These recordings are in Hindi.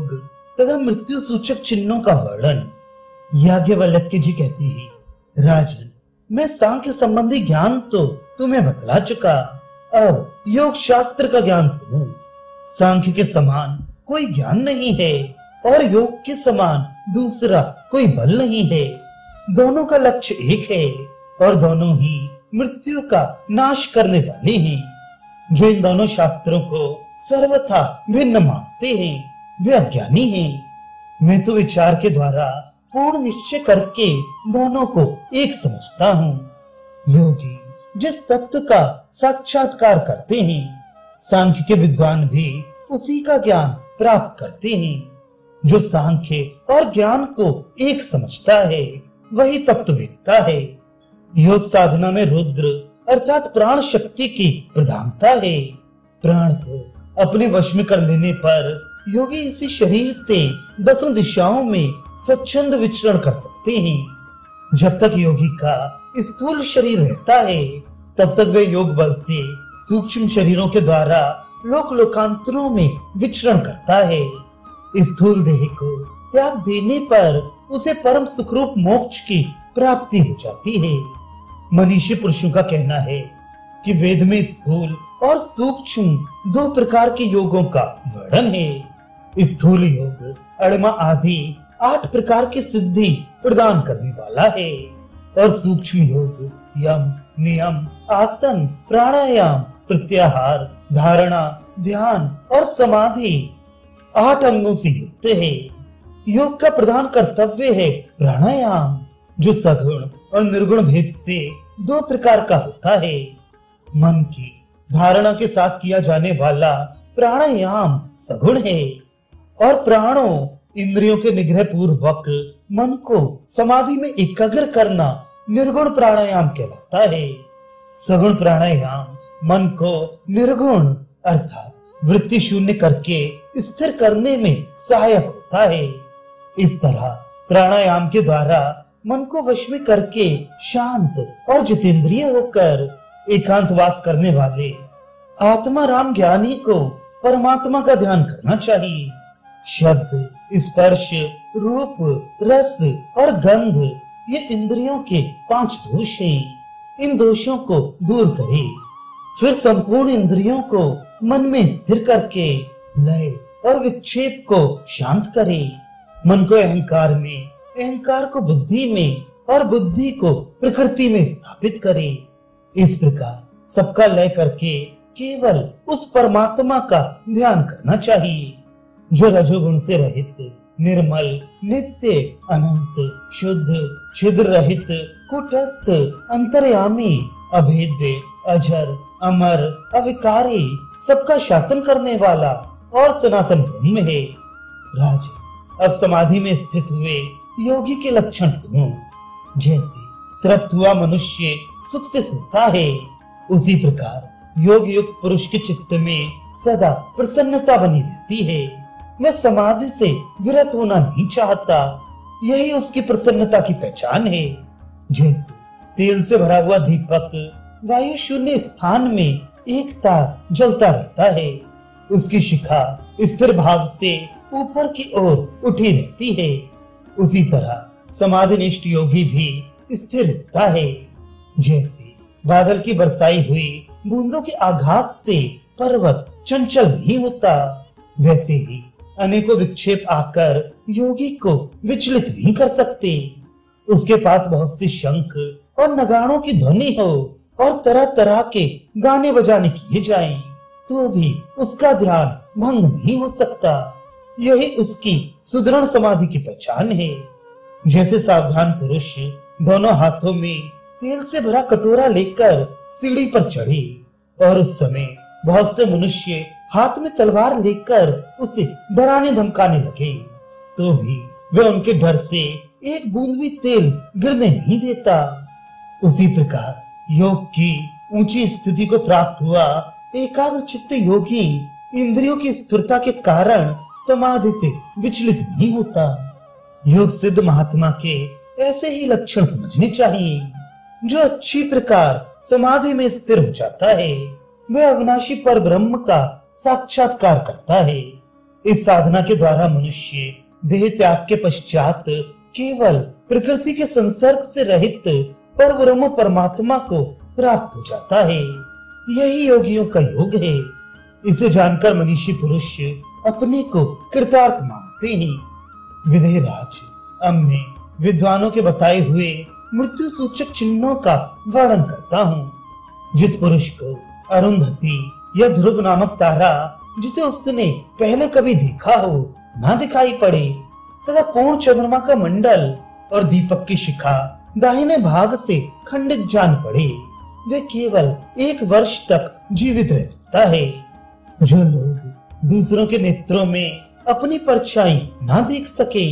योग तथा मृत्यु सूचक चिन्हों का वर्णन। याज्ञवल्क्य जी कहते हैं, राजन, मैं सांख्य संबंधी ज्ञान तो तुम्हें बतला चुका, अब योग शास्त्र का ज्ञान सुनो। सांख्य के समान कोई ज्ञान नहीं है और योग के समान दूसरा कोई बल नहीं है। दोनों का लक्ष्य एक है और दोनों ही मृत्यु का नाश करने वाले हैं। जो इन दोनों शास्त्रों को सर्वथा भिन्न मानते हैं वे अज्ञानी हैं। मैं तो विचार के द्वारा पूर्ण निश्चय करके दोनों को एक समझता हूँ। योगी जिस तत्व का साक्षात्कार करते हैं, सांख्य के विद्वान भी उसी का ज्ञान प्राप्त करते हैं। जो सांख्य और ज्ञान को एक समझता है वही तत्ववेत्ता है। योग साधना में रुद्र अर्थात प्राण शक्ति की प्रधानता है। प्राण को अपने वश में कर लेने पर योगी इसी शरीर से 10 दिशाओं में स्वच्छंद विचरण कर सकते हैं। जब तक योगी का स्थूल शरीर रहता है तब तक वे योग बल से सूक्ष्म शरीरों के द्वारा लोक लोकांतरों में विचरण करता है। स्थूल देह को त्याग देने पर उसे परम सुखरूप मोक्ष की प्राप्ति हो जाती है। मनीषी पुरुषों का कहना है कि वेद में स्थूल और सूक्ष्म 2 प्रकार के योगों का वर्णन है। स्थूल योग अड़मा आदि 8 प्रकार की सिद्धि प्रदान करने वाला है और सूक्ष्म योग यम, नियम, आसन, प्राणायाम, प्रत्याहार, धारणा, ध्यान और समाधि 8 अंगों से युक्त है। योग का प्रधान कर्तव्य है प्राणायाम, जो सगुण और निर्गुण भेद से 2 प्रकार का होता है। मन की धारणा के साथ किया जाने वाला प्राणायाम सगुण है और प्राणों इंद्रियों के निग्रह पूर्वक मन को समाधि में एकाग्र करना निर्गुण प्राणायाम कहलाता है। सगुण प्राणायाम मन को निर्गुण अर्थात वृत्ति शून्य करके स्थिर करने में सहायक होता है। इस तरह प्राणायाम के द्वारा मन को वश में करके शांत और जितेंद्रिय होकर एकांतवास करने वाले आत्मा राम ज्ञानी को परमात्मा का ध्यान करना चाहिए। शब्द, स्पर्श, रूप, रस और गंध ये इंद्रियों के 5 दोष हैं। इन दोषों को दूर करें, फिर संपूर्ण इंद्रियों को मन में स्थिर करके लय और विक्षेप को शांत करें। मन को अहंकार में, अहंकार को बुद्धि में और बुद्धि को प्रकृति में स्थापित करें। इस प्रकार सबका लय करके केवल उस परमात्मा का ध्यान करना चाहिए जो रजोगुण से रहित, निर्मल, नित्य, अनंत, शुद्ध, छिद्र रहित, कुटस्थ, अंतर्यामी, अभेद्य, अजर, अमर, अविकारी, सबका शासन करने वाला और सनातन ब्रह्म है। राज अब समाधि में स्थित हुए योगी के लक्षण सुनो। जैसे तृप्त हुआ मनुष्य सुख से सोता है, उसी प्रकार योग युक्त पुरुष के चित्त में सदा प्रसन्नता बनी रहती है। वह समाधि से विरत होना नहीं चाहता, यही उसकी प्रसन्नता की पहचान है। जैसे तेल से भरा हुआ दीपक वायु शून्य स्थान में एक तार जलता रहता है, उसकी शिखा स्थिर भाव से ऊपर की ओर उठी रहती है। उसी तरह समाधिनिष्ठ योगी भी स्थिर रहता है। जैसे बादल की बरसाई हुई बूंदों के आघात से पर्वत चंचल नहीं होता, वैसे ही अनेकों विक्षेप आकर योगी को विचलित नहीं कर सकते। उसके पास बहुत सी शंख और नगाड़ों की ध्वनि हो और तरह तरह के गाने बजाने किए जाएं, तो भी उसका ध्यान भंग नहीं हो सकता। यही उसकी सुदृढ़ समाधि की पहचान है। जैसे सावधान पुरुष दोनों हाथों में तेल से भरा कटोरा लेकर सीढ़ी पर चढ़े और उस समय बहुत से मनुष्य हाथ में तलवार लेकर उसे डराने धमकाने लगे, तो भी वे उनके डर से एक बूंद भी तेल गिरने नहीं देता। उसी प्रकार योग की ऊंची स्थिति को प्राप्त हुआ एकाग्र चित्त योगी इंद्रियों की स्थिरता के कारण समाधि से विचलित नहीं होता। योग सिद्ध महात्मा के ऐसे ही लक्षण समझने चाहिए। जो अच्छी प्रकार समाधि में स्थिर हो जाता है वह अविनाशी पर ब्रह्म का साक्षात्कार करता है। इस साधना के द्वारा मनुष्य देह त्याग के पश्चात केवल प्रकृति के संसर्ग से रहित परब्रह्म परमात्मा को प्राप्त हो जाता है। यही योगियों का योग है। इसे जानकर मनीषी पुरुष अपने को कृतार्थ मानते हैं। विदेहराज, अब मैं विद्वानों के बताए हुए मृत्यु सूचक चिन्हों का वर्णन करता हूँ। जिस पुरुष को अरुंधति या ध्रुव नामक तारा, जिसे उसने पहले कभी देखा हो, ना दिखाई पड़े, तथा पूर्ण चंद्रमा का मंडल और दीपक की शिखा दाहिने भाग से खंडित जान पड़े, वे केवल 1 वर्ष तक जीवित रह सकता है। जो लोग दूसरों के नेत्रों में अपनी परछाई ना देख सके,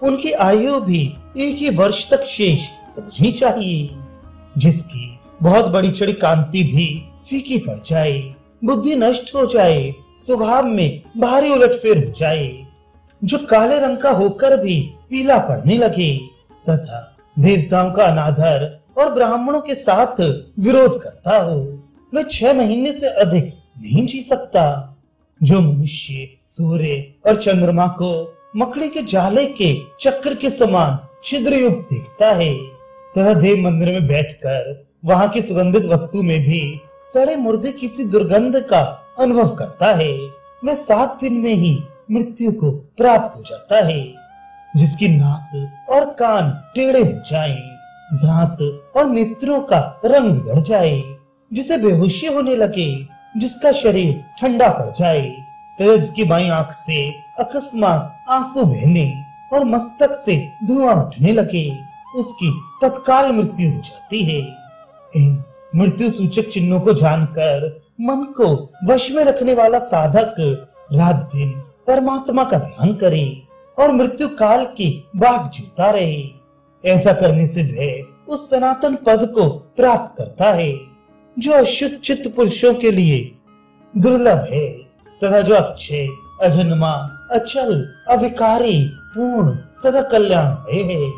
उनकी आयु भी 1 ही वर्ष तक शेष समझनी चाहिए। जिसकी बहुत बड़ी चढ़ी कांति भी फीकी पड़ जाए, बुद्धि नष्ट हो जाए, स्वभाव में भारी उलटफेर हो जाए, जो काले रंग का होकर भी पीला पड़ने लगे, तथा देवताओं का अनादर और ब्राह्मणों के साथ विरोध करता हो, वह 6 महीने से अधिक नहीं जी सकता। जो मनुष्य सूर्य और चंद्रमा को मकड़ी के जाले के चक्र के समान छिद्र युक्त देखता है, तथा देव मंदिर में बैठकर वहां की सुगंधित वस्तु में भी सड़े मुर्दे किसी दुर्गंध का अनुभव करता है, वह 7 दिन में ही मृत्यु को प्राप्त हो जाता है। जिसकी नाक और कान टेढ़े हो जाएं, दांत और नेत्रों का रंग बिगड़ जाए, जिसे बेहोशी होने लगे, जिसका शरीर ठंडा पड़ जाए, तो जिसकी बाईं आंख से अकस्मात आंसू बहने और मस्तक से धुआं उठने लगे, उसकी तत्काल मृत्यु हो जाती है। इन मृत्यु सूचक चिन्हों को जानकर मन को वश में रखने वाला साधक रात दिन परमात्मा का ध्यान करे और मृत्यु काल की बाट जोता रहे। ऐसा करने से वह उस सनातन पद को प्राप्त करता है, जो अशुद्ध चित्त पुरुषों के लिए दुर्लभ है, तथा जो अक्षय, अजन्मा, अचल, अविकारी, पूर्ण तथा कल्याणमय है।